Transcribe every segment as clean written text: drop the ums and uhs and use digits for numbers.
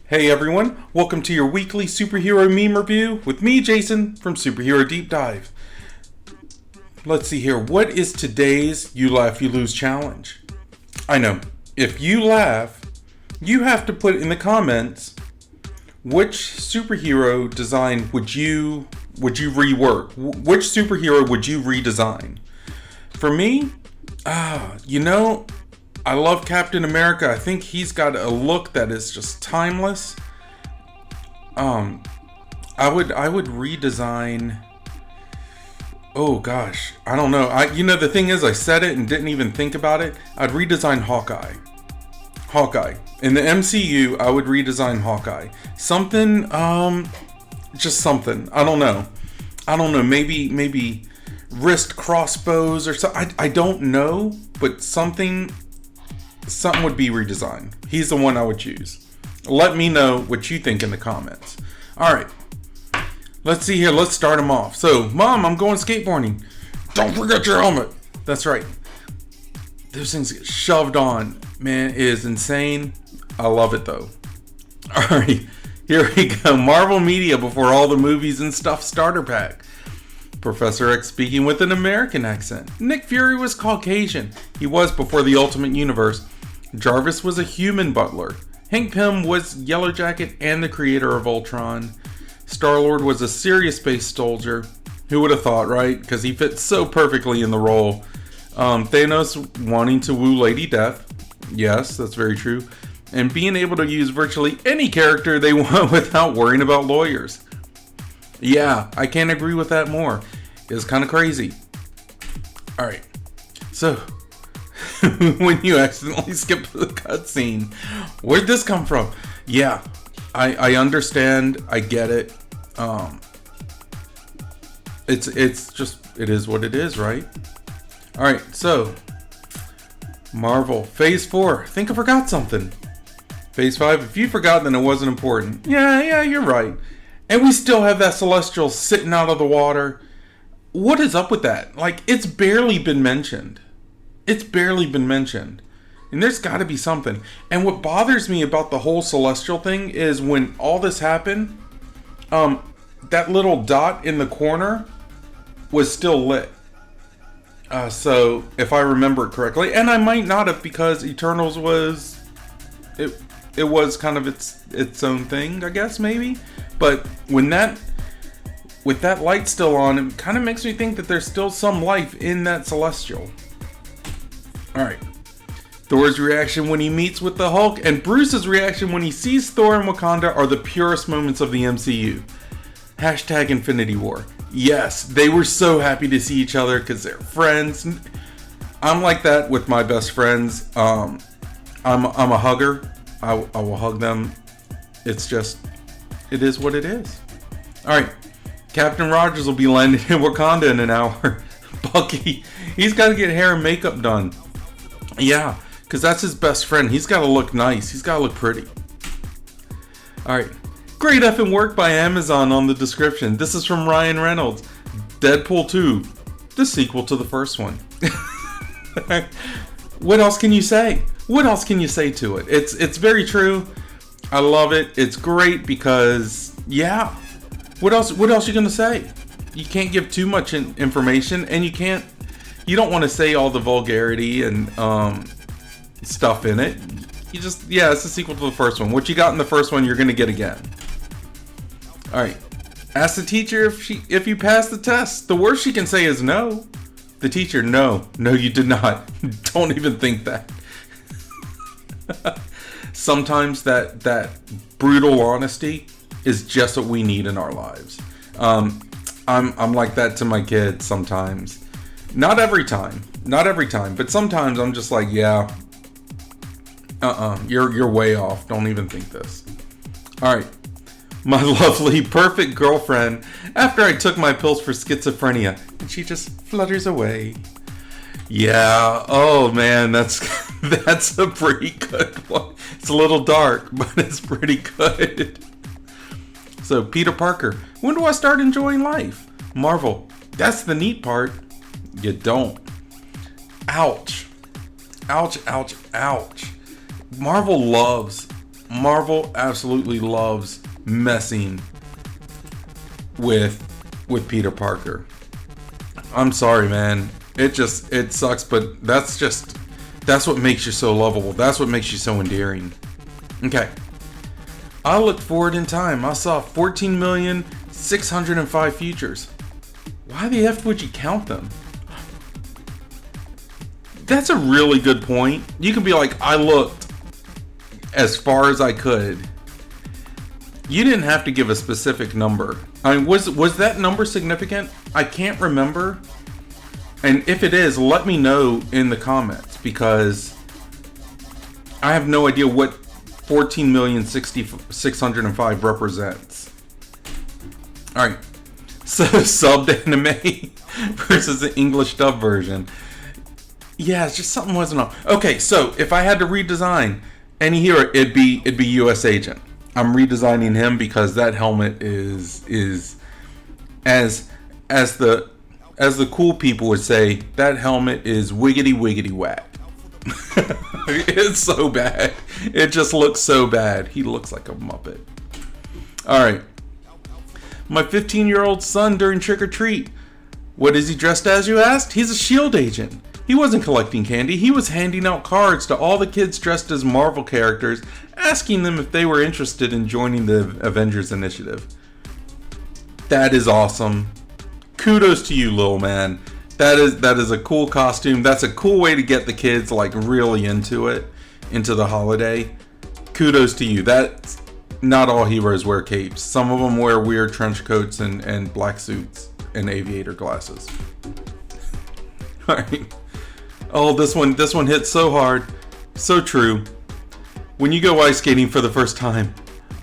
Hey everyone, welcome to your weekly superhero meme review with me, Jason, from Superhero Deep Dive. Let's see here, what is today's You Laugh, You Lose challenge? I know, if you laugh, you have to put in the comments which superhero design would you rework? Which superhero would you redesign? For me, I love Captain America. I think he's got a look that is just timeless. I would redesign. Oh gosh, I don't know. The thing is, I said it and didn't even think about it. I'd redesign Hawkeye. In the MCU, I would redesign Hawkeye. Something, just something. I don't know. Maybe wrist crossbows or something. I don't know, but something would be redesigned. He's the one I would choose. Let me know what you think in the comments. Alright, let's see here. Let's start him off. So, Mom, I'm going skateboarding. Don't forget your helmet. That's right. Those things get shoved on. Man, it is insane. I love it though. Alright, here we go. Marvel Media before all the movies and stuff starter pack. Professor X speaking with an American accent. Nick Fury was Caucasian. He was before the Ultimate Universe. Jarvis was a human butler. Hank Pym was Yellow Jacket and the creator of Ultron. Star-Lord was a serious space soldier. Who would have thought, right? Because he fits so perfectly in the role. Thanos wanting to woo Lady Death. Yes, that's very true. And being able to use virtually any character they want without worrying about lawyers. Yeah, I can't agree with that more. It's kind of crazy. Alright, so when you accidentally skip the cutscene, where'd this come from? Yeah, I understand. I get it. It's just, it is what it is, right? Alright, so Marvel Phase 4. I think I forgot something. Phase 5. If you forgot, then it wasn't important. Yeah, you're right. And we still have that Celestial sitting out of the water. What is up with that? Like, it's barely been mentioned. And there's got to be something. And what bothers me about the whole Celestial thing is when all this happened, that little dot in the corner was still lit. So, if I remember correctly, and I might not have, because Eternals was... It was kind of its own thing, I guess, maybe. But with that light still on, it kind of makes me think that there's still some life in that Celestial. Alright. Thor's reaction when he meets with the Hulk and Bruce's reaction when he sees Thor and Wakanda are the purest moments of the MCU. Hashtag Infinity War. Yes, they were so happy to see each other because they're friends. I'm like that with my best friends. I'm a hugger. I will hug them. It's just, it is what it is. Alright, Captain Rogers will be landing in Wakanda in an hour. Bucky, he's got to get hair and makeup done. Yeah, because that's his best friend. He's got to look nice. He's got to look pretty. Alright, great effing work by Amazon on the description. This is from Ryan Reynolds. Deadpool 2, the sequel to the first one. What else can you say? What else can you say to it? It's very true. I love it. It's great because, yeah. What else you gonna say? You can't give too much information, and you don't want to say all the vulgarity and stuff in it. You just, yeah, it's a sequel to the first one. What you got in the first one, you're gonna get again. All right. Ask the teacher if you pass the test. The worst she can say is no. The teacher, no, you did not. Don't even think that. Sometimes that brutal honesty is just what we need in our lives. I'm like that to my kids sometimes. Not every time, but sometimes I'm just like, yeah, you're way off. Don't even think this. All right. My lovely, perfect girlfriend, after I took my pills for schizophrenia, and she just flutters away. Yeah, oh man, that's a pretty good one. It's a little dark, but it's pretty good. So, Peter Parker, when do I start enjoying life? Marvel, that's the neat part. You don't. Ouch. Ouch, ouch, ouch. Marvel loves Marvel absolutely loves messing with Peter Parker. I'm sorry, man. It sucks, but that's what makes you so lovable. That's what makes you so endearing. Okay. I looked forward in time. I saw 14,605 futures. Why the F would you count them? That's a really good point. You can be like, I looked as far as I could. You didn't have to give a specific number. I mean, was that number significant? I can't remember. And if it is, let me know in the comments, because I have no idea what 14,605 represents. Alright. So, subbed anime versus the English dub version. Yeah, it's just something wasn't on. Okay, so if I had to redesign any hero, it'd be US Agent. I'm redesigning him because that helmet is as the cool people would say, that helmet is wiggity wiggity whack. It's so bad. It just looks so bad. He looks like a Muppet. Alright. My 15-year-old son during trick or treat. What is he dressed as, you asked? He's a S.H.I.E.L.D. agent. He wasn't collecting candy. He was handing out cards to all the kids dressed as Marvel characters, asking them if they were interested in joining the Avengers Initiative. That is awesome. Kudos to you, little man. That is a cool costume. That's a cool way to get the kids like really into it, into the holiday. Kudos to you. That's not all heroes wear capes. Some of them wear weird trench coats and black suits and aviator glasses. All right. Oh, this one hits so hard. So true. When you go ice skating for the first time,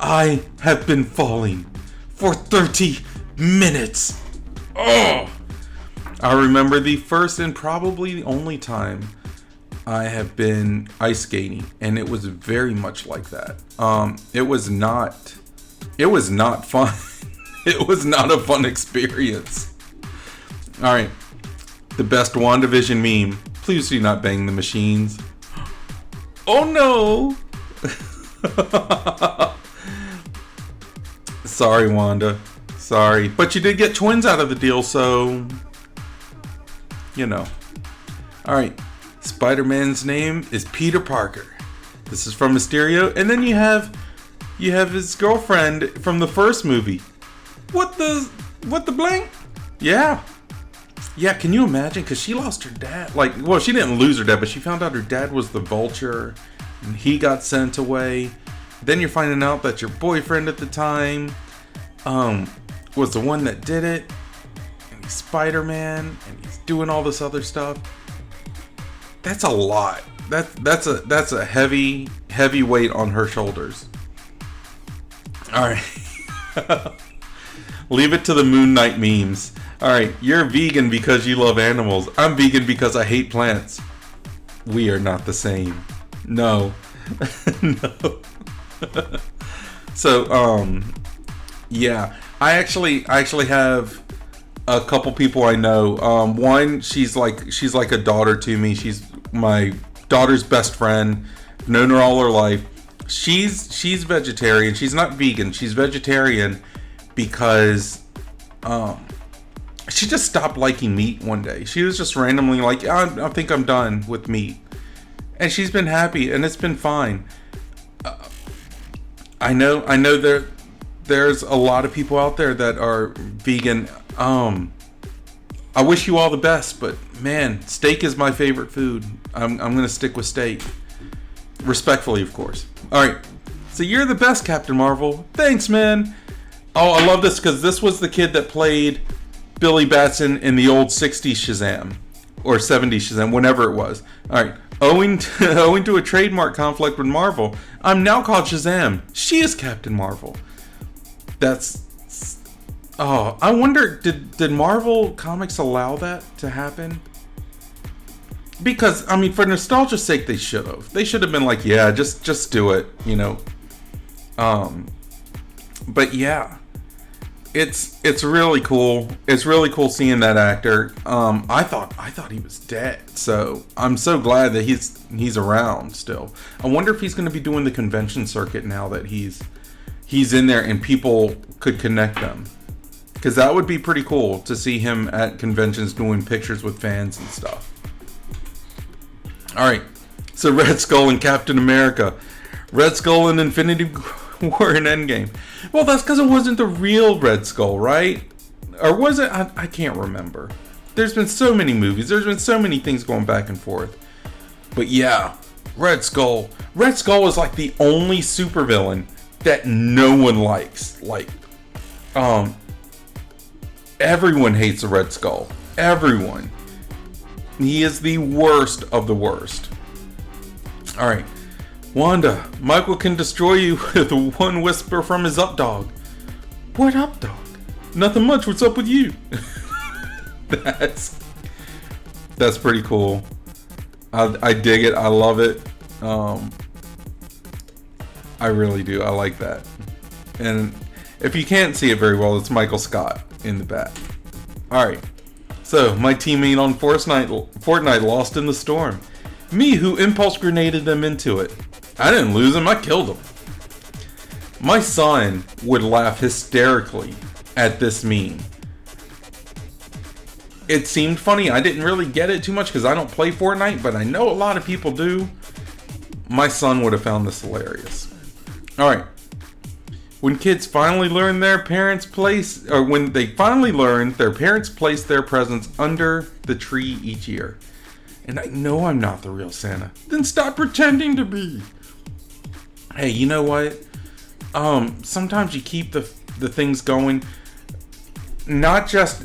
I have been falling for 30 minutes. Oh! I remember the first and probably the only time I have been ice skating, and it was very much like that. It was not fun. It was not a fun experience. All right. The best WandaVision meme. Please do not bang the machines. Oh no! Sorry, Wanda. Sorry. But you did get twins out of the deal, so... you know. Alright. Spider-Man's name is Peter Parker. This is from Mysterio. And then you have his girlfriend from the first movie. What the blank? Yeah. Yeah, can you imagine? Because she lost her dad. Like, well, she didn't lose her dad, but she found out her dad was the Vulture. And he got sent away. Then you're finding out that your boyfriend at the time was the one that did it. And he's Spider-Man. And he's doing all this other stuff. That's a lot. That's a heavy weight on her shoulders. Alright. Leave it to the Moon Knight memes. Alright, you're vegan because you love animals. I'm vegan because I hate plants. We are not the same. No. No. So, yeah. I actually have a couple people I know. One, she's like a daughter to me. She's my daughter's best friend. Known her all her life. She's vegetarian. She's not vegan. She's vegetarian because she just stopped liking meat one day. She was just randomly like, I think I'm done with meat. And she's been happy, and it's been fine. I know there's a lot of people out there that are vegan. I wish you all the best, but man, steak is my favorite food. I'm gonna stick with steak. Respectfully, of course. Alright, so you're the best, Captain Marvel. Thanks, man. Oh, I love this because this was the kid that played Billy Batson in the old 60s Shazam. Or 70s Shazam, whenever it was. Alright, owing to a trademark conflict with Marvel, I'm now called Shazam. She is Captain Marvel. Oh, I wonder, did Marvel Comics allow that to happen? Because, I mean, for nostalgia's sake, they should have. They should have been like, yeah, just do it, you know. But yeah. It's really cool. It's really cool seeing that actor. I thought he was dead. So I'm so glad that he's around still. I wonder if he's going to be doing the convention circuit now that he's in there and people could connect them. Because that would be pretty cool to see him at conventions doing pictures with fans and stuff. All right. So Red Skull and Captain America. Red Skull and Infinity War and Endgame. Well, that's because it wasn't the real Red Skull, right? Or was it? I can't remember. There's been so many movies. There's been so many things going back and forth. But yeah, Red Skull. Red Skull is like the only supervillain that no one likes. Like, everyone hates the Red Skull. Everyone. He is the worst of the worst. Alright. Wanda, Michael can destroy you with one whisper from his up dog. What up dog? Nothing much, what's up with you? That's pretty cool. I dig it, I love it. I really do, I like that. And if you can't see it very well, it's Michael Scott in the back. Alright, so my teammate on Fortnite lost in the storm. Me, who impulse grenaded them into it. I didn't lose him, I killed him. My son would laugh hysterically at this meme. It seemed funny. I didn't really get it too much because I don't play Fortnite, but I know a lot of people do. My son would have found this hilarious. Alright. When kids finally learn their parents' place, or when they finally learn their parents place their presents under the tree each year. And I know I'm not the real Santa. Then stop pretending to be. Hey, you know what? Sometimes you keep the things going. Not just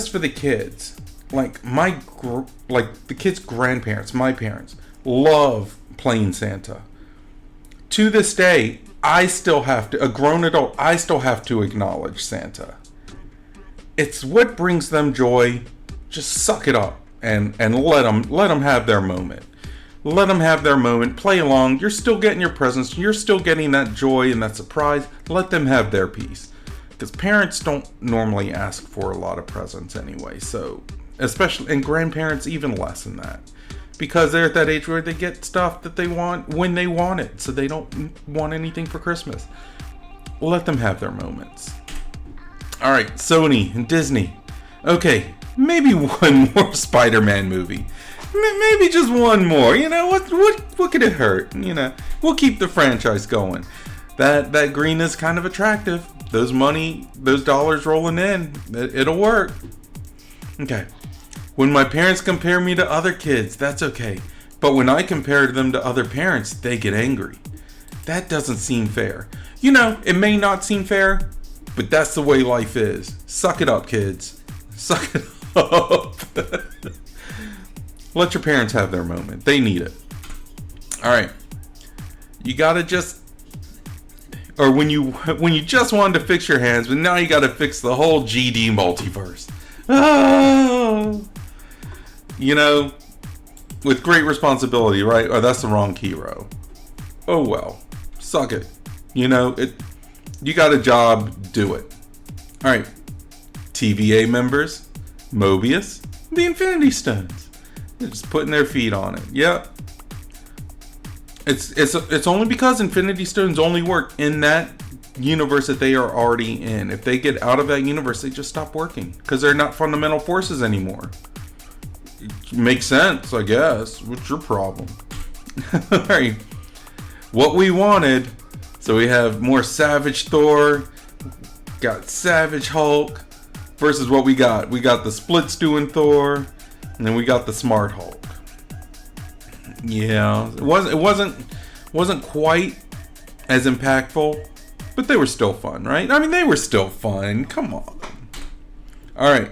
for the kids. Like the kids' grandparents, my parents, love playing Santa. To this day, I still have to, a grown adult, I still have to acknowledge Santa. It's what brings them joy. Just suck it up. And let them have their moment. Let them have their moment. Play along. You're still getting your presents. You're still getting that joy and that surprise. Let them have their piece. Because parents don't normally ask for a lot of presents anyway. So, especially, and grandparents even less than that. Because they're at that age where they get stuff that they want when they want it. So they don't want anything for Christmas. Let them have their moments. Alright, Sony and Disney. Okay. Maybe one more Spider-Man movie. Maybe just one more. You know, what could it hurt? You know, we'll keep the franchise going. That green is kind of attractive. Those dollars rolling in, it'll work. Okay. When my parents compare me to other kids, that's okay. But when I compare them to other parents, they get angry. That doesn't seem fair. You know, it may not seem fair, but that's the way life is. Suck it up, kids. Suck it up. Let your parents have their moment. They need it. Alright. You gotta just... Or when you just wanted to fix your hands, but now you gotta fix the whole GD multiverse. Oh! You know, with great responsibility, right? Oh, that's the wrong hero. Oh well. Suck it. You know, you got a job, do it. Alright. TVA members. Mobius, the Infinity Stones. They're just putting their feet on it. Yep. It's only because Infinity Stones only work in that universe that they are already in. If they get out of that universe, they just stop working because they're not fundamental forces anymore. It makes sense, I guess. What's your problem? Alright. What we wanted. So we have more Savage Thor. Got Savage Hulk. Versus what we got. We got the split stewing Thor, and then we got the Smart Hulk. Yeah, it wasn't quite as impactful, but they were still fun, right? I mean, they were still fun. Come on. All right,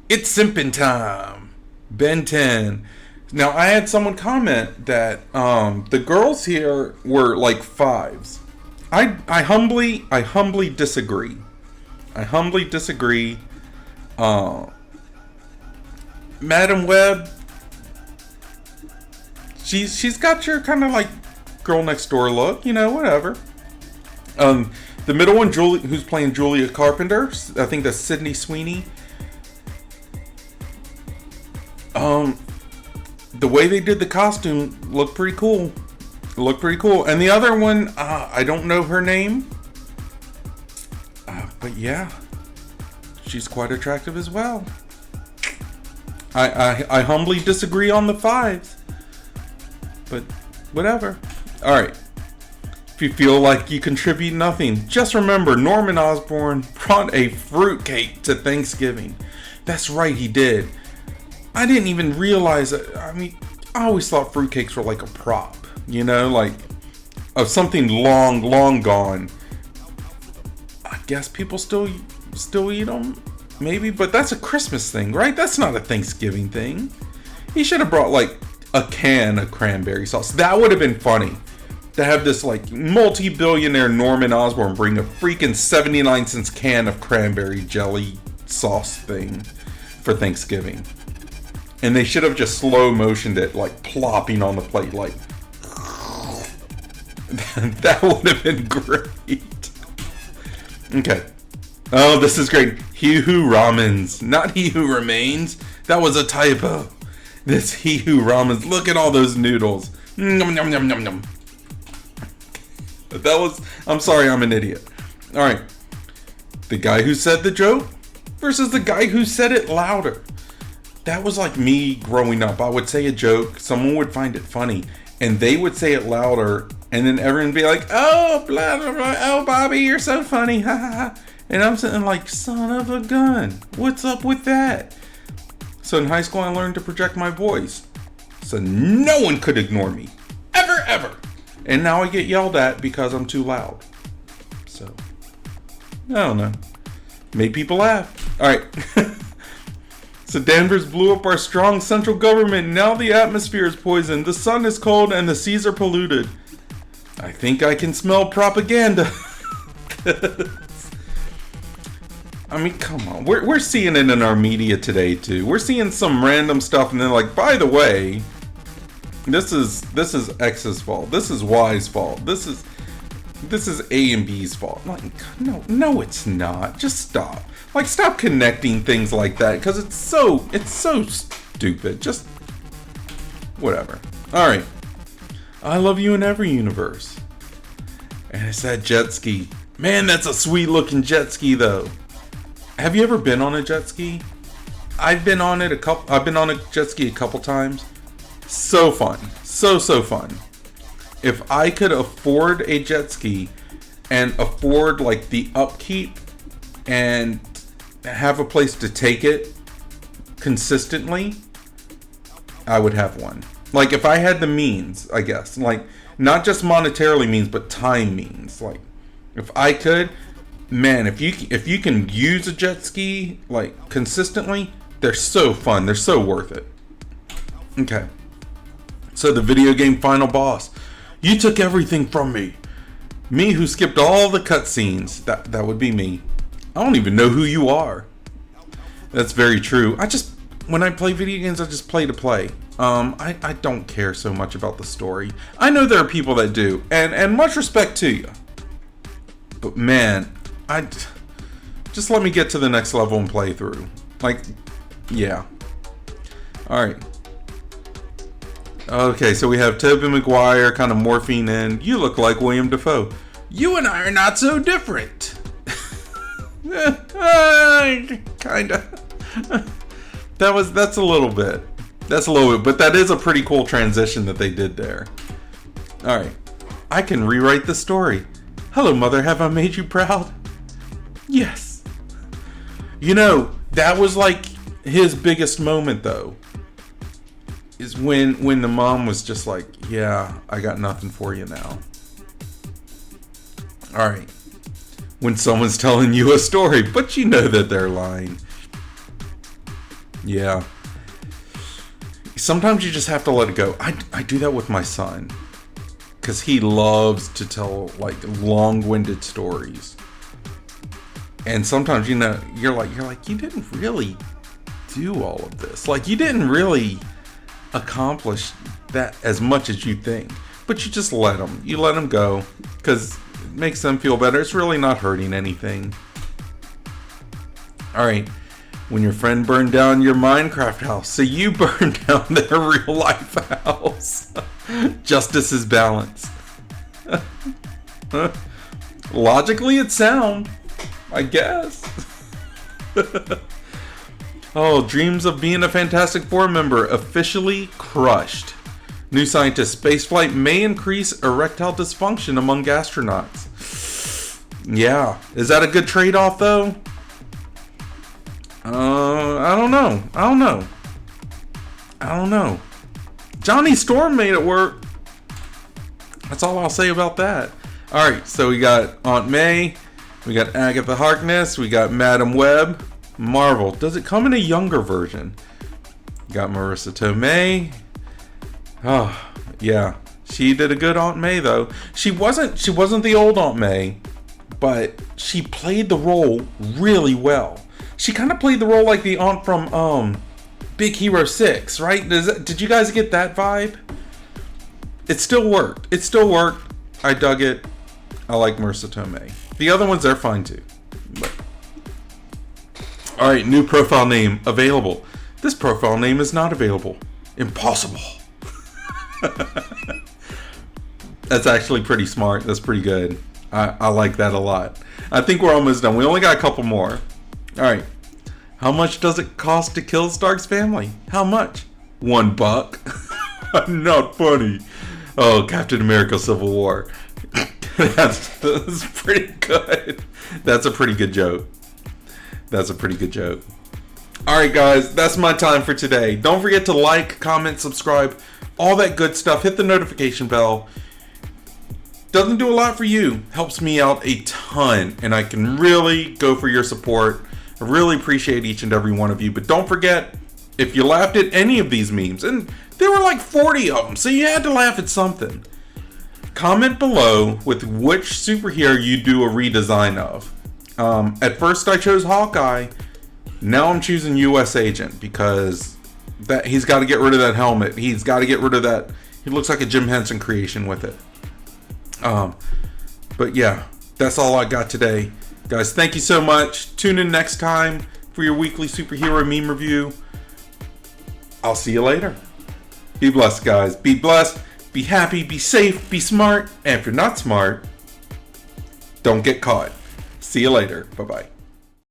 it's simping time. Ben 10. Now I had someone comment that the girls here were like 5s. I humbly disagree. Madam Web, she's got your kind of like girl next door look, you know, whatever. The middle one, Julie, who's playing Julia Carpenter, I think that's Sydney Sweeney. The way they did the costume looked pretty cool. And the other one, I don't know her name. But yeah, she's quite attractive as well. I humbly disagree on the 5s. But whatever. Alright. If you feel like you contribute nothing, just remember Norman Osborn brought a fruitcake to Thanksgiving. That's right, he did. I didn't even realize it. I mean, I always thought fruitcakes were like a prop, you know, like of something long gone. I guess people still eat them, maybe, but that's a Christmas thing, right? That's not a Thanksgiving thing. He should have brought like a can of cranberry sauce. That would have been funny. To have this like multi-billionaire Norman Osborn bring a freaking 79 cents can of cranberry jelly sauce thing for Thanksgiving. And they should have just slow motioned it, like plopping on the plate, like that would have been great. Okay. Oh, this is great. He Who Ramens, not He Who Remains. That was a typo. This He Who Ramens. Look at all those noodles. Nom nom nom nom nom. That was. I'm sorry, I'm an idiot. All right. The guy who said the joke versus the guy who said it louder. That was like me growing up. I would say a joke, someone would find it funny, and they would say it louder, and then everyone would be like, oh, blah, blah, blah, oh, Bobby, you're so funny, ha, ha, ha. And I'm sitting like, son of a gun, what's up with that? So in high school, I learned to project my voice, so no one could ignore me, ever. And now I get yelled at because I'm too loud. So, I don't know. Made people laugh. All right. So Danvers blew up our strong central government. Now the atmosphere is poisoned. The sun is cold and the seas are polluted. I think I can smell propaganda. I mean, come on. We're seeing it in our media today too. We're seeing some random stuff and then like, by the way, this is X's fault. This is Y's fault. This is A and B's fault. Like, no, it's not. Just stop. Like, stop connecting things like that because it's so stupid. Just whatever. All right. I love you in every universe. And it's that jet ski. Man, that's a sweet looking jet ski though. Have you ever been on a jet ski? I've been on a jet ski a couple times. So fun. So fun. If I could afford a jet ski and afford like the upkeep and have a place to take it consistently, I would have one. Like if I had the means, I guess, like not just monetarily means, but time means. Like if I could, man, if you can use a jet ski like consistently, they're so fun. They're so worth it. Okay. So the video game final boss. You took everything from me. Me who skipped all the cutscenes. That would be me. I don't even know who you are. That's very true. When I play video games, I just play to play. I don't care so much about the story. I know there are people that do, and much respect to you. But man, just let me get to the next level and play through. Like, yeah. All right. Okay, so we have Tobey Maguire kind of morphing in. You look like William Dafoe. You and I are not so different. Kinda. That's a little bit. But that is a pretty cool transition that they did there. Alright. I can rewrite the story. Hello, Mother, have I made you proud? Yes. You know, that was like his biggest moment though. Is when the mom was just like, yeah, I got nothing for you now. Alright. When someone's telling you a story, but you know that they're lying. Yeah. Sometimes you just have to let it go. I do that with my son. Because he loves to tell, like, long-winded stories. And sometimes, you know, you're like, you didn't really do all of this. Like, you didn't really accomplish that as much as you think. But you just let him. You let him go. Because makes them feel better. It's really not hurting anything. All right. When your friend burned down your Minecraft house, so you burned down their real life house. Justice is balanced. Logically, it's sound, I guess. Oh, dreams of being a Fantastic Four member officially crushed. New scientist, spaceflight may increase erectile dysfunction among astronauts. Yeah, is that a good trade-off though? I don't know. Johnny Storm made it work. That's all I'll say about that. Alright, so we got Aunt May, we got Agatha Harkness, we got Madam Web, Marvel. Does it come in a younger version? Got Marissa Tomei. Oh, yeah. She did a good Aunt May though. She wasn't the old Aunt May, but she played the role really well. She kind of played the role like the aunt from Big Hero 6, right? Did you guys get that vibe? It still worked. I dug it. I like Marissa Tomei. The other ones, they're fine too. But... Alright, new profile name available. This profile name is not available. Impossible. That's actually pretty smart. That's pretty good. I like that a lot. I think we're almost done. We only got a couple more. Alright. How much does it cost to kill Stark's family? How much? $1. Not funny. Oh, Captain America Civil War. That's pretty good. That's a pretty good joke. Alright guys, that's my time for today. Don't forget to like, comment, subscribe, all that good stuff. Hit the notification bell. Doesn't do a lot for you. Helps me out a ton. And I can really go for your support. I really appreciate each and every one of you. But don't forget, if you laughed at any of these memes, and there were like 40 of them, so you had to laugh at something. Comment below with which superhero you do a redesign of. At first I chose Hawkeye. Now I'm choosing US Agent because he's got to get rid of that helmet. He's got to get rid of that. He looks like a Jim Henson creation with it. But yeah, that's all I got today. Guys, thank you so much. Tune in next time for your weekly superhero meme review. I'll see you later. Be blessed, guys. Be blessed. Be happy. Be safe. Be smart. And if you're not smart, don't get caught. See you later. Bye-bye.